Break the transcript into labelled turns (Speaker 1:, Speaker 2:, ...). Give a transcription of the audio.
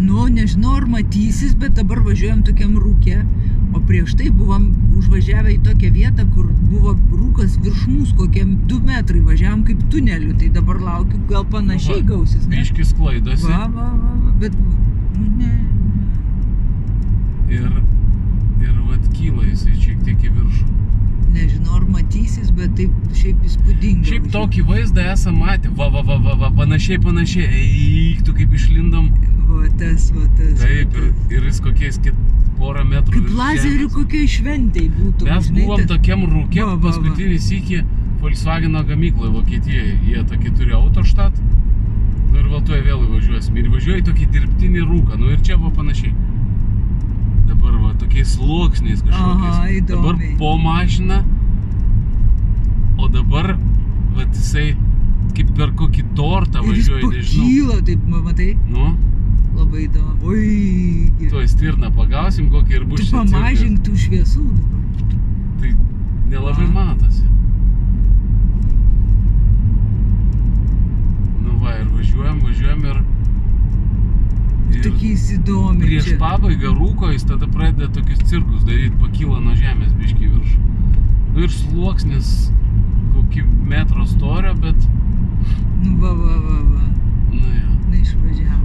Speaker 1: Nu, nežinau, ar matysis, bet dabar važiuojam tokiam rūke, o prieš tai buvom užvažiavę į tokią vietą, kur buvo rūkas virš mūsų, kokie 2 metrai, važiavam kaip tuneliu, tai dabar laukiu, gal panašiai gausis, ne?
Speaker 2: Biškis klaidosi.
Speaker 1: Va, bet, nu, ne.
Speaker 2: Ir vat kyla jisai šiek tiek į viršų.
Speaker 1: Nežinau, ar matysis, bet taip šiaip įspūdinga.
Speaker 2: Šiaip tokį vaizdą esam matę, va, panašiai, eiktų kaip išlindom.
Speaker 1: Va tas.
Speaker 2: Taip, ir jis kokiais porą metrų
Speaker 1: Kaip lazerių kokiai šventei būtų.
Speaker 2: Mes
Speaker 1: žinai,
Speaker 2: buvom tokiam rūke,
Speaker 1: Va.
Speaker 2: paskutinį sykį Volkswageno gamykloje Vokietijoje. Jie tokį turi Autostadt. Nu ir valtuoje vėl įvažiuosim. Ir važiuoja į tokį dirbtinį rūką. Nu ir čia va panašiai. Dabar va tokiais sluoksniais kažkokiais.
Speaker 1: Aha, įdomiai.
Speaker 2: Dabar po mašiną. O dabar va jisai kaip per kokį tortą važiuoja,
Speaker 1: ir jis
Speaker 2: nežinau.
Speaker 1: pakyla, taip, matai?
Speaker 2: Nu,
Speaker 1: Labai įdomu. Oi,
Speaker 2: tuoj stirną pagausim kokį ir bus
Speaker 1: tu
Speaker 2: čia cirkas.
Speaker 1: pamažink tų šviesų dabar.
Speaker 2: Tai nelabai matosi. Nu va, ir važiuojam ir
Speaker 1: Tokiais įdomiai
Speaker 2: prieš
Speaker 1: čia.
Speaker 2: pabaigą rūko jis tada pradeda tokius cirkus daryti, pakyla nuo žemės biškį virš. Nu ir sluoksnis kokį metro storio, bet
Speaker 1: Nu va.
Speaker 2: nu jo.
Speaker 1: Neišvažiavo.